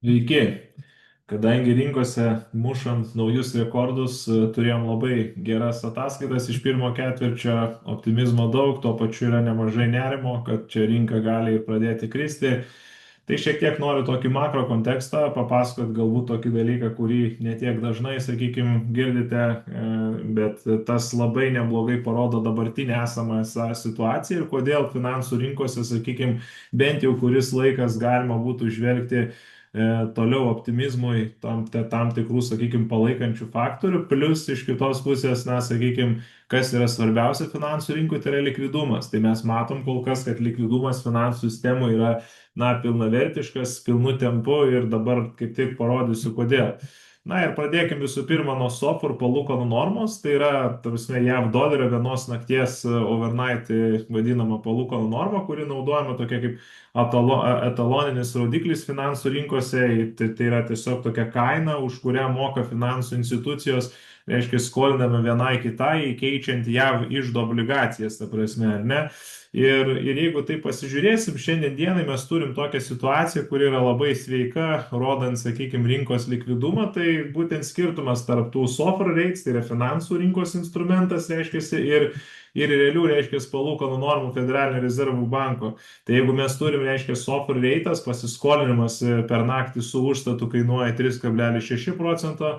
Sveiki. Kadangi rinkose mušant naujus rekordus, turėjom labai geras ataskaitas iš pirmo ketvirčio, optimizmo daug, tuo pačiu yra nemažai nerimo, kad čia rinka gali ir pradėti kristi. Tai šiek tiek noriu tokį makro kontekstą papasakot, galbūt tokį dalyką, kurį netiek dažnai, sakykime, girdite, bet tas labai neblogai parodo dabartinę esamą situaciją ir kodėl finansų rinkose, sakykime, bent jau kuris laikas galima būtų žvelgti toliau optimizmui tam tikrų, sakykime, palaikančių faktorių, plus iš kitos pusės, na, sakykime, kas yra svarbiausia finansų rinkų, tai yra likvidumas. Tai mes matom kol kas, kad likvidumas finansų sistemų yra, na, pilnavertiškas, pilnu tempu ir dabar kaip tik parodysiu, kodėl. Na ir pradėkime visų pirma nuo SOFR palūkanų normos, tai yra, tarsi, JAV dolerio vienos nakties overnight vadinama palūkanų norma, kuri naudojama tokia kaip etaloninis rodiklis finansų rinkose, tai yra tiesiog tokia kaina, už kurią moka finansų institucijos, reiškia skolinami vienai kitai, keičiant JAV iždo obligacijas, ta prasme, ar ne? Ir jeigu tai pasižiūrėsim, šiandien dienai mes turim tokią situaciją, kuri yra labai sveika, rodant, sakykime, rinkos likvidumą, tai būtent skirtumas tarp tų SOFR rates, tai yra finansų rinkos instrumentas, reiškia, ir realių, reiškia, palūkanų normų Federalinio rezervų banko. Tai jeigu mes turim, reiškia, SOFR reitas, pasiskolinimas per naktį su užstatu kainuoja 3,6%,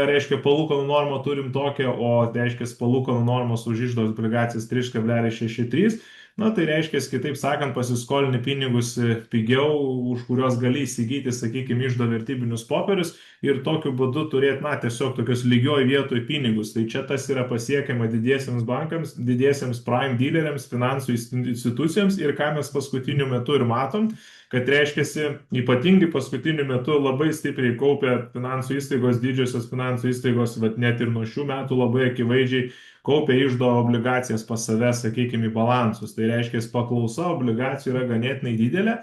reiškia, palūkanų normą turim tokią, o reiškia, palūkanų normos už iždo obligacijas 3,63%. Na, tai reiškia, kitaip sakant, pasiskolini pinigus pigiau, už kuriuos gali įsigyti, sakykime, iždo vertybinius popierius ir tokiu būdu turėti, na, tiesiog tokius lygioj vietoj pinigus. Tai čia tas yra pasiekiama didiesiems bankams, didiesiems prime dealeriams, finansų institucijoms ir ką mes paskutiniu metu ir matom, kad reiškia, ypatingai paskutiniu metu labai stipriai kaupia finansų įstaigos, didžiosios finansų įstaigos, bet net ir nuo šių metų labai akivaizdžiai kaupia iždo obligacijas pas save, sakykime, į balansus. Tai reiškia, paklausa obligacijų yra ganėtinai didelė.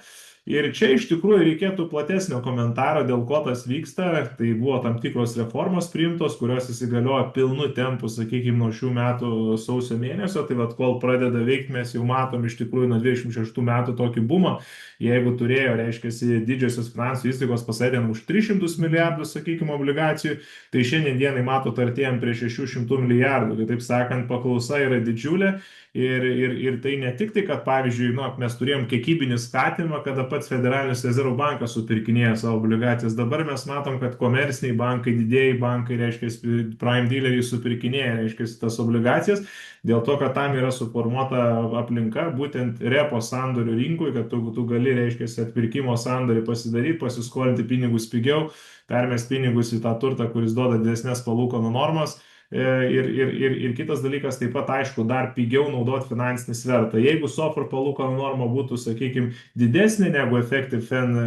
Ir čia iš tikrųjų reikėtų platesnio komentaro, dėl ko tas vyksta. Tai buvo tam tikros reformos priimtos, kurios įsigaliojo pilnu tempu, sakykime, nuo šių metų sausio mėnesio. Tai vad, kol pradeda veikti, mes jau matom iš tikrųjų nuo 26 metų tokį bumą. Jeigu turėjo, reiškia, didžiosios finansų įstaigos pasėdėm už 300 milijardų, sakykime, obligacijų, tai šiandien dienai matot artėjom prie 600 milijardų. Tai taip sakant, paklausa yra didžiulė. Ir tai ne tik tai, kad, pavyzdžiui, mes turėjom kiekybinį skatinimą, kada pats Federalinis rezervų bankas supirkinėja savo obligacijas. Dabar mes matom, kad komerciniai bankai, didėjai bankai, reiškia, prime dealeriai supirkinėja, reiškia, tas obligacijas, dėl to, kad tam yra suformuota aplinka, būtent repo sandorių rinkui, kad tu gali, reiškia, atpirkimo sandorį pasidaryti, pasiskolinti pinigus pigiau, permesti pinigus į tą turtą, kuris duoda didesnės palūkanų normas. Ir kitas dalykas, taip pat, aišku, dar pigiau naudoti finansinį svertą. Jeigu SOFR palūkanų norma būtų, sakykime, didesnė negu Effective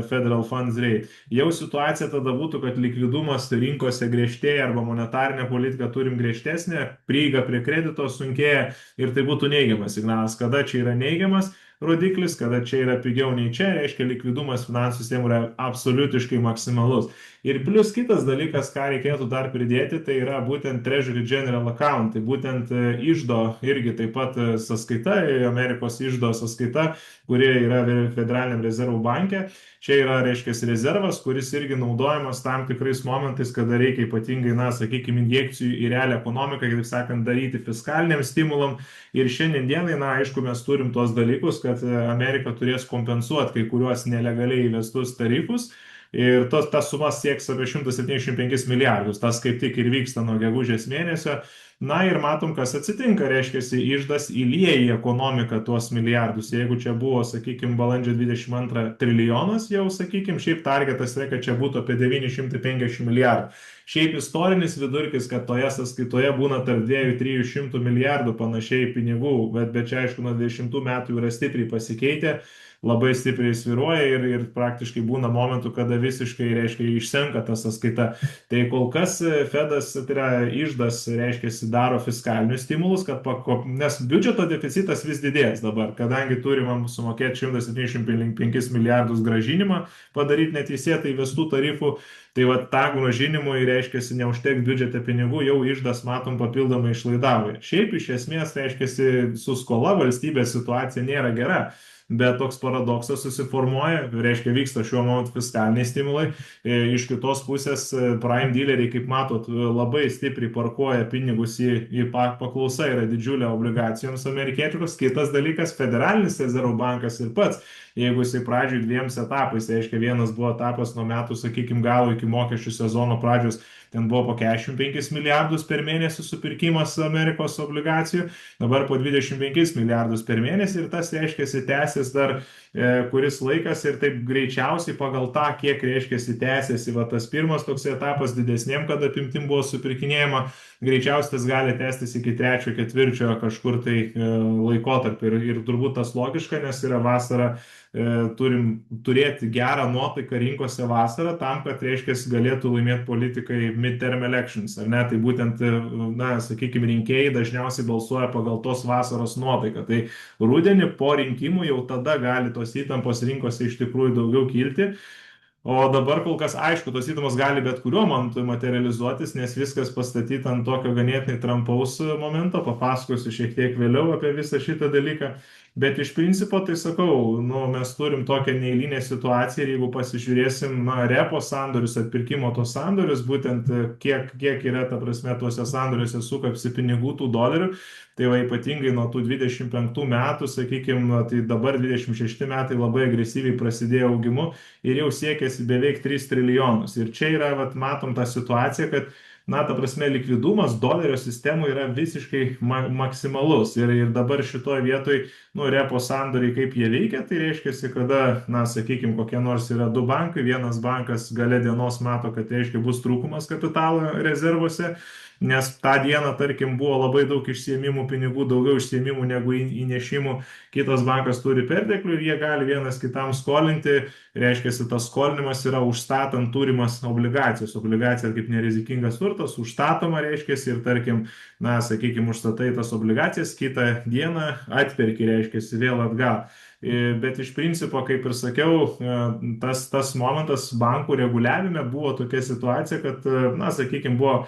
Federal Funds Rate, jau situacija tada būtų, kad likvidumas rinkose griežtėja arba monetarinė politika turim griežtesnė, prieiga prie kredito sunkėja ir tai būtų neigiamas signalas. Kada čia yra neigiamas rodiklis, kada čia yra pigiau nei čia, reiškia, likvidumas finansų sistemų yra absoliutiškai maksimalus. Ir plus kitas dalykas, ką reikėtų dar pridėti, tai yra būtent Treasury General Account, tai būtent iždo irgi taip pat sąskaita, Amerikos iždo sąskaita, kuri yra Federaliniam rezervų banke. Čia yra, reiškia, rezervas, kuris irgi naudojamas tam tikrais momentais, kada reikia ypatingai, sakykime, injekcijų į realią ekonomiką, kaip sakant, daryti fiskaliniam stimulam. Ir šiandien dienai, aišku, mes turim tuos dalykus, kad Amerika turės kompensuoti kai kuriuos nelegaliai įvestus tarifus. Ir ta suma sieks apie 175 milijardus. Tas kaip tik ir vyksta nuo gegužės mėnesio. Na ir matom, kas atsitinka. Reiškia, iždas įlieja į ekonomiką tuos milijardus. Jeigu čia buvo, sakykime, balandžio 22 trilijonas jau, sakykime, šiaip targetas yra, kad čia būtų apie 950 milijardų. Šiaip istorinis vidurkis, kad toje sąskaitoje būna tarp 200-300 milijardų panašiai pinigų, bet čia, aišku, nuo 20 metų yra stipriai pasikeitę, labai stipriai sviruoja ir praktiškai būna momentų, kada visiškai, reiškia, išsenka ta sąskaita. Tai kol kas Fedas, tai yra iždas, reiškia, daro fiskalinius stimulus, nes biudžeto deficitas vis didės dabar, kadangi turim sumokėti 175 milijardus gražinimą, padaryti neteisėtai įvestų tarifų. Tai va, tą grąžinimui, reiškia, neužtek biudžete pinigų, jau iždas, matom, papildomai išlaidavo. Šiaip iš esmės, reiškia, su skola valstybės situacija nėra gera. bet toks paradoksas susiformuoja, reiškia vyksta šiuo momentu fiskaliniai stimulai, iš kitos pusės prime dealeriai, kaip matot, labai stipriai parkuoja pinigus į paklausą, yra didžiulė obligacijoms amerikietiškos. Kitas dalykas, Federalinis rezervų bankas ir pats, jeigu jisai pradžioj dviems etapais, tai reiškia vienas buvo etapas nuo metų, sakykime, galo iki mokesčių sezono pradžios, ten buvo po 45 milijardus per mėnesį supirkimas Amerikos obligacijų, dabar po 25 milijardus per mėnesį ir tas reiškia tęsis dar kuris laikas ir taip greičiausiai pagal tą, kiek reiškia tęsiasi va tas pirmas toks etapas didesniem, kad apimtim buvo supirkinėjama, greičiausiai tas gali tęstis iki trečio, ketvirčio kažkur tai laikotarpį ir turbūt tas logiška, nes yra vasara, turim turėti gerą nuotaiką rinkose vasarą tam, kad, reiškia, galėtų laimėti politikai midterm elections, ar ne? Tai būtent, na, sakykime, rinkėjai dažniausiai balsuoja pagal tos vasaros nuotaiką. Tai rudenį po rinkimų jau tada gali tos įtampos rinkose iš tikrųjų daugiau kilti. O dabar kol kas aišku, tos įtampos gali bet kuriuo momentu materializuotis, nes viskas pastatyta ant tokio ganėtinai trampaus momento, papasakosiu šiek tiek vėliau apie visą šitą dalyką. Bet iš principo, tai sakau, nu, mes turim tokią neeilinę situaciją ir jeigu pasižiūrėsim, na, repo sandorius, atpirkimo tos sandorius, būtent kiek yra, ta prasme, tuose sandoriuose sukapsi pinigų tų dolerių, tai va ypatingai nuo tų 25 metų, sakykime, tai dabar 26 metai labai agresyviai prasidėjo augimu ir jau siekėsi beveik 3 trilijonus. Ir čia yra, vat, matom tą situaciją, kad, na, ta prasme, likvidumas dolerio sistemų yra visiškai maksimalus. Ir dabar šitoje vietoje, nu, repo sandoriai, kaip jie veikia, tai reiškia, kada, na, sakykime, kokie nors yra du bankai, vienas bankas gale dienos mato, kad, reiškia, bus trūkumas kapitalo rezervuose, nes tą dieną, tarkim, buvo labai daug išsiėmimų pinigų, daugiau išsiėmimų negu įnešimų, kitas bankas turi perteklių ir jie gali vienas kitam skolinti, reiškia, tas skolinimas yra užstatant turimas obligacijas. Obligacija kaip nerizikingas turtas, užstatoma, reiškia, ir tarkim, na, sakykime, užstatai tas obligacijas, kitą dieną atperki, reiškia, vėl atgal. Bet iš principo, kaip ir sakiau, tas momentas bankų reguliavime buvo tokia situacija, kad, na, sakykime, buvo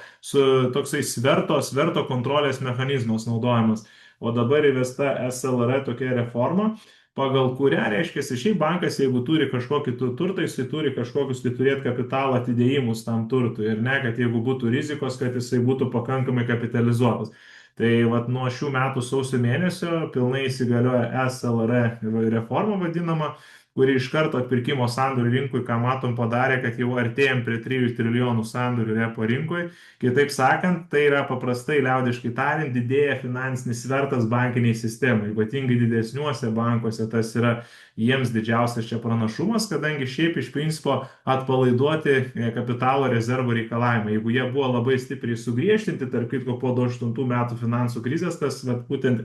toksai sverto kontrolės mechanizmas naudojamas. O dabar įvesta SLR tokia reforma, pagal kurią, reiškia, šiaip bankas, jeigu turi kažkokį turtą, jisai turi kažkokius tai turėti kapitalo atidėjimus tam turtui ir ne, kad jeigu būtų rizikos, kad jisai būtų pakankamai kapitalizuotas. Tai vat, nuo šių metų sausio mėnesio pilnai įsigalioja SLR reforma vadinama, kuri iš karto atpirkimo sandorių rinkui, ką matom, padarė, kad jau artėjom prie 3 trilijonų sandorių repo rinkui. Kitaip sakant, tai yra paprastai liaudiškai tariant, didėja finansinis svertas bankiniai sistemai. Ypatingai didesniuose bankuose tas yra jiems didžiausias čia pranašumas, kadangi šiaip iš principo atpalaiduoti kapitalo rezervų reikalavimai. Jeigu jie buvo labai stipriai sugriežtinti, tarp kitko po 2008 metų finansų krizės, tas būtent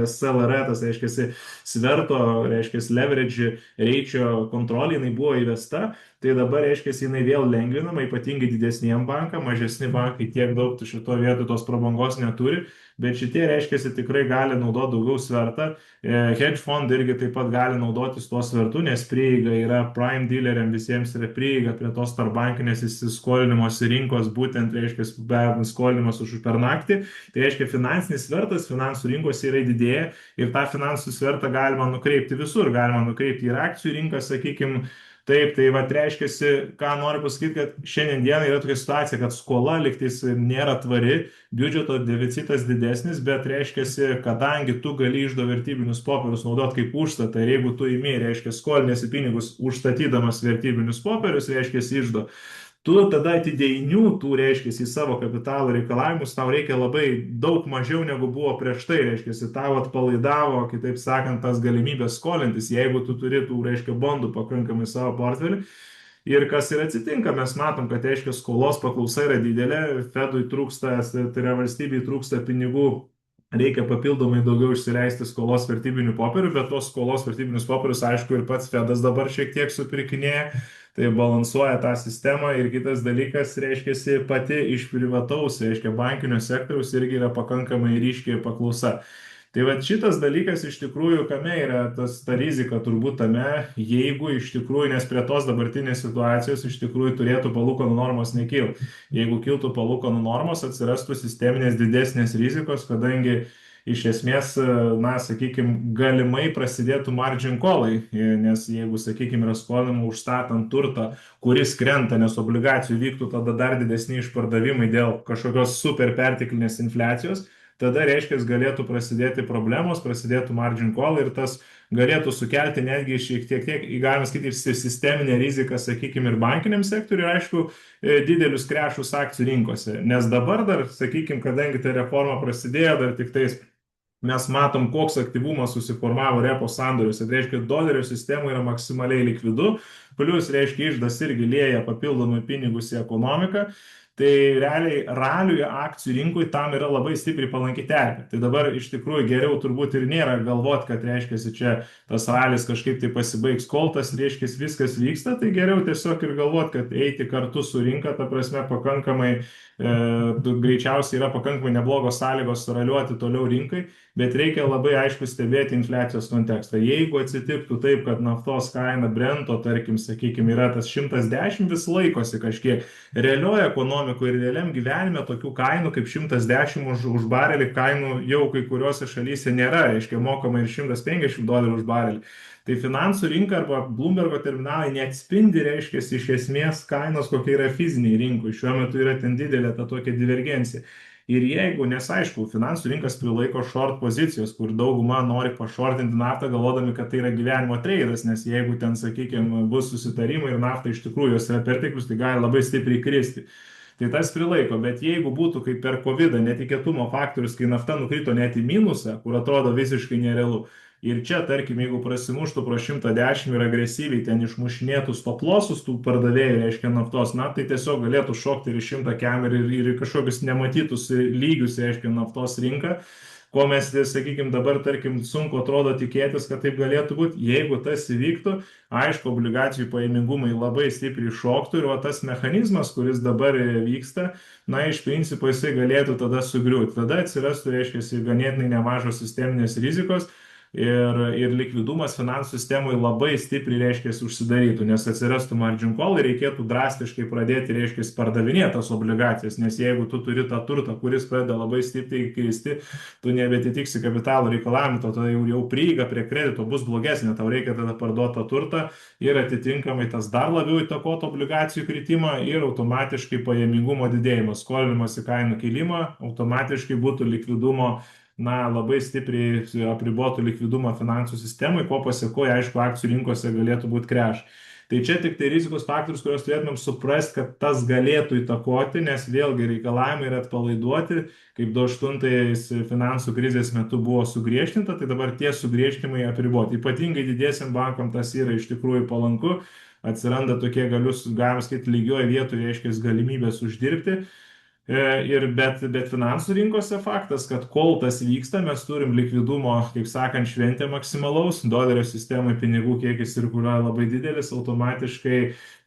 SLR, tas reiškia sverto, reiškia leverage reičio kontrolė, jinai buvo įvesta, tai dabar, reiškia, jinai vėl lengvinama, ypatingai didesniem bankam, mažesni bankai tiek daug šito vietų tos prabangos neturi, bet šitie, reiškia, tikrai gali naudoti daugiau svertą. Hedge fondai irgi taip pat gali naudotis tuo svertu, nes prieiga yra prime dealeriam, visiems yra prieiga prie tos tarpbankinės įsiskolinimosi rinkos, būtent, reiškia, skolinimas už per naktį. Tai reiškia, finansinis svertas finansų rinkose yra didėja ir tą finansų svertą galima nukreipti visur, galima nukreipti ir akcijų rinką, sakykime. Taip, tai va, reiškia, ką noriu pasakyti, kad šiandien dieną yra tokia situacija, kad skola liktais nėra tvari, biudžeto deficitas didesnis, bet reiškia, kadangi tu gali iždo vertybinius popierius naudoti kaip užstatą ir jeigu tu imi, reiškia, skolinėsi pinigus užstatydamas vertybinius popierius, reiškia, iždo. Tu tada atidėjinių, tų, reiškia, į savo kapitalo reikalavimus, tau reikia labai daug mažiau negu buvo prieš tai, reiškia, tau atpalaidavo, kitaip sakant, tas galimybės skolintis, jeigu tu turi tų, reiškia, bondų pakankamai savo portfelį. Ir kas ir atsitinka, mes matom, kad, reiškia, skolos paklausa yra didelė, Fedui trūksta, tai yra valstybei trūksta pinigų, reikia papildomai daugiau išsileisti skolos vertybinių popierių, bet tos skolos vertybinius popierius, aišku, ir pats Fedas dabar šiek tiek supirkinėja. Tai balansuoja tą sistemą ir kitas dalykas, reiškia, pati iš privataus, reiškia, bankinio sektoriaus irgi yra pakankamai ryškiai paklausa. Tai va šitas dalykas iš tikrųjų, kame yra ta rizika turbūt tame, jeigu iš tikrųjų, nes prie tos dabartinės situacijos iš tikrųjų turėtų palūkanų normos nekilti. Jeigu kiltų palūkanų normos, atsirastų sisteminės didesnės rizikos, kadangi iš esmės, na, sakykime, galimai prasidėtų margin callai, nes jeigu, sakykime, yra skolinama užstatant turtą, kuris krenta, nes obligacijų vyktų tada dar didesni išpardavimai dėl kažkokios super perteklinės infliacijos, tada reiškia, galėtų prasidėti problemos, prasidėtų margin call ir tas galėtų sukelti netgi šiek tiek, galima sakyti, ir sisteminę riziką, sakykime, ir bankiniam sektoriui, ir aišku, didelius krešus akcijų rinkose. Nes dabar dar, sakykime, kadangi ta reforma prasidėjo, dar tik tais mes matom, koks aktyvumas susiformavo repo sandoriuose. Tai reiškia, dolerio sistemoje yra maksimaliai likvidu, plus, reiškia, išdas irgi lieja papildomai pinigus į ekonomiką. Tai realiai raliui akcijų rinkui tam yra labai stipriai palanki terpė. Tai dabar iš tikrųjų geriau turbūt ir nėra galvoti, kad reiškia, čia tas ralis kažkaip tai pasibaigs, kol tas reiškia viskas vyksta, tai geriau tiesiog ir galvoti, kad eiti kartu su rinka, ta prasme, pakankamai greičiausiai yra pakankamai neblogos sąlygos raliuoti toliau rinkai, bet reikia labai aišku stebėti infliacijos kontekstą. Jeigu atsitiktų taip, kad naftos kaina Brento, tarkim, sakykime, yra tas 110 vis laikosi kažkiek, realioje ekonomikoje ir realiam gyvenime tokių kainų kaip 110 už barelį kainų jau kai kuriuose šalyse nėra, reiškia mokama ir $150 už barelį. Tai finansų rinka arba Bloombergo terminalai neatspindi, reiškia, iš esmės kainos, kokia yra fiziniai rinkui. Šiuo metu yra ten didelė ta tokia divergencija. Ir jeigu, nes aišku, finansų rinkas prilaiko short pozicijos, kur dauguma nori pašortinti naftą, galvodami, kad tai yra gyvenimo treidas, nes jeigu ten, sakykime, bus susitarimai ir nafta iš tikrųjų jos yra perteklius, tai gali labai stipriai kristi. Tai tas prilaiko, bet jeigu būtų kaip per COVID netikėtumo faktorius, kai nafta nukrito net į minusą, kur atrodo visiškai nerealu, ir čia, tarkim, jeigu prasimuštų pro 110 ir agresyviai ten išmušinėtų stoplosus tų pardavėjų, reiškia naftos, na, tai tiesiog galėtų šokti ir 100 kem ir kažkokius nematytus lygius, reiškia naftos rinką, ko mes, sakykime, dabar, tarkim, sunku atrodo tikėtis, kad taip galėtų būti. Jeigu tas įvyktų, aišku, obligacijų pajamingumai labai stipriai šoktų ir tas mechanizmas, kuris dabar vyksta, na, iš principo jisai galėtų tada sugriūti. Tada atsirastų, reiškia, ganėtinai nemažos sisteminės rizikos. Ir likvidumas finansų sistemoje labai stipriai, reiškia, užsidarytų, nes atsirastų margin call ir reikėtų drastiškai pradėti, reiškia, pardavinėti tas obligacijas, nes jeigu tu turi tą turtą, kuris pradeda labai stipriai kristi, tu nebetitiksi kapitalo reikalavimų, tada jau prieiga prie kredito bus blogesnė, tau reikia tada parduoti tą turtą ir atitinkamai tas dar labiau įtakotų obligacijų kritimą ir automatiškai pajamingumo didėjimą, skolinimas į kainų kilimą, automatiškai būtų likvidumo, na, labai stipriai apribotų likvidumą finansų sistemai, ko pasiekoje, aišku, akcijų rinkose galėtų būti kreš. Tai čia tik tai rizikos faktorius, kuriuos turėtumėm suprasti, kad tas galėtų įtakoti, nes vėlgi reikalavimai yra atpalaiduoti, kaip 2008 finansų krizės metu buvo sugriežtinta, tai dabar tie sugriežtinimai apriboti. Ypatingai didiesiam bankam tas yra iš tikrųjų palanku, atsiranda tokie galima sakyti, lygioje vietoje, reiškia, galimybės uždirbti. Bet finansų rinkose faktas, kad kol tas vyksta, mes turim likvidumo, kaip sakant, šventę maksimalaus, dolerio sistemai pinigų kiekis cirkuliuoja labai didelis, automatiškai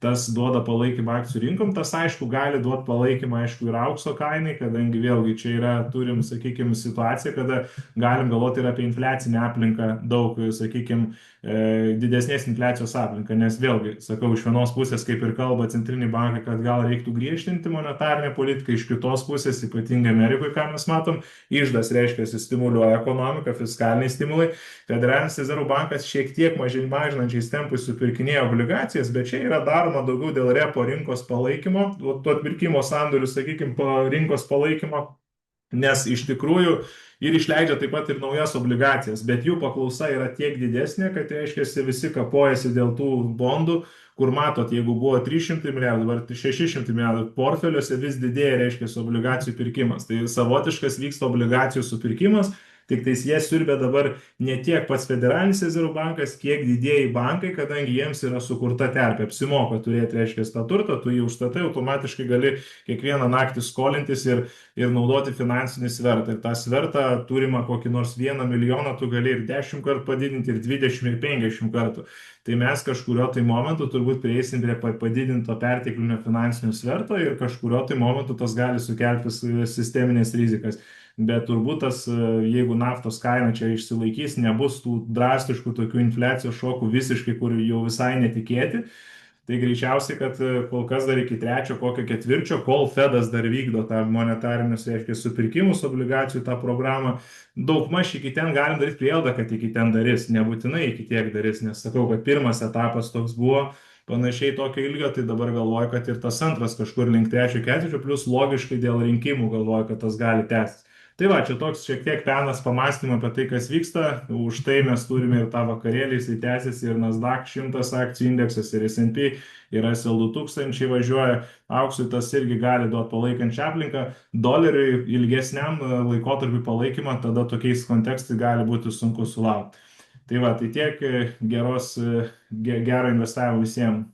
tas duoda palaikymą akcijų rinkom, tas aišku gali duoti palaikymą, aišku, ir aukso kainai, kadangi vėlgi čia turim, sakykime, situaciją, kada galim galvoti ir apie infliacinę aplinką daug, sakykime, didesnės infliacijos aplinką, nes vėlgi, sakau, iš vienos pusės, kaip ir kalba centriniai bankai, kad gal reiktų griežtinti monetarinę politiką, iš kitos pusės, ypatingai Amerikoje, ką mes matom, išdas reiškia, stimuliuoja ekonomiką, fiskaliniai stimulai, Federalinis rezervų bankas šiek tiek mažinančiais tempais supirkinėja obligacijas, bet čia yra daroma daugiau dėl repo rinkos palaikymo, to atpirkimo sandorių, sakykime, rinkos palaikymo, nes iš tikrųjų ir išleidžia taip pat ir naujas obligacijas, bet jų paklausa yra tiek didesnė, kad, reiškia, visi kapojasi dėl tų bondų, kur matot, jeigu buvo 300 milijardų, dabar 600 milijardų, portfeliuose vis didėja, reiškia, obligacijų pirkimas. Tai savotiškas vyksta obligacijų supirkimas, tik tais jie siurbia dabar ne tiek pats Federalinis rezervų bankas, kiek didieji bankai, kadangi jiems yra sukurta terpė, apsimoka turėti, reiškia, tą turtą, tu jį užstatai, automatiškai gali kiekvieną naktį skolintis ir naudoti finansinį svertą. Ir tą svertą turimą kokį nors 1 milijoną tu gali ir 10 kartų padidinti, ir 20, ir 50 kartų. Tai mes kažkurio tai momentu turbūt prieisim prie padidinto perteklinio finansinio sverto ir kažkurio tai momentu tas gali sukelti sisteminės rizikas. Bet turbūt tas, jeigu naftos kaina čia išsilaikys, nebus tų drastiškų tokių infliacijos šokų visiškai, kur jau visai netikėti, Tai greičiausiai, kad kol kas dar iki trečio, kokio ketvirčio, kol Fedas dar vykdo tą monetarinius, reiškia, supirkimus obligacijų, tą programą, daugmaž iki ten galim daryti prielaidą, kad iki ten darys, nebūtinai iki tiek darys, nes sakau, kad pirmas etapas toks buvo panašiai tokio ilgio, tai dabar galvoju, kad ir tas antras kažkur link trečio ketvirčio, plus logiškai dėl rinkimų galvoju, kad tas gali tęstis. Tai va, čia toks šiek tiek penas pamastymą apie tai, kas vyksta. Už tai mes turime ir tą vakarėlį, jisai tęsiasi ir Nasdaq 100 akcijų indeksas, ir S&P, ir SL 2000 važiuoja. Auksui tas irgi gali duoti palaikančią aplinką. Doleriui ilgesniam laikotarpiu palaikymą, tada tokiais kontekstai gali būti sunku sulaukti. Tai va, tai tiek gero investavimo visiems.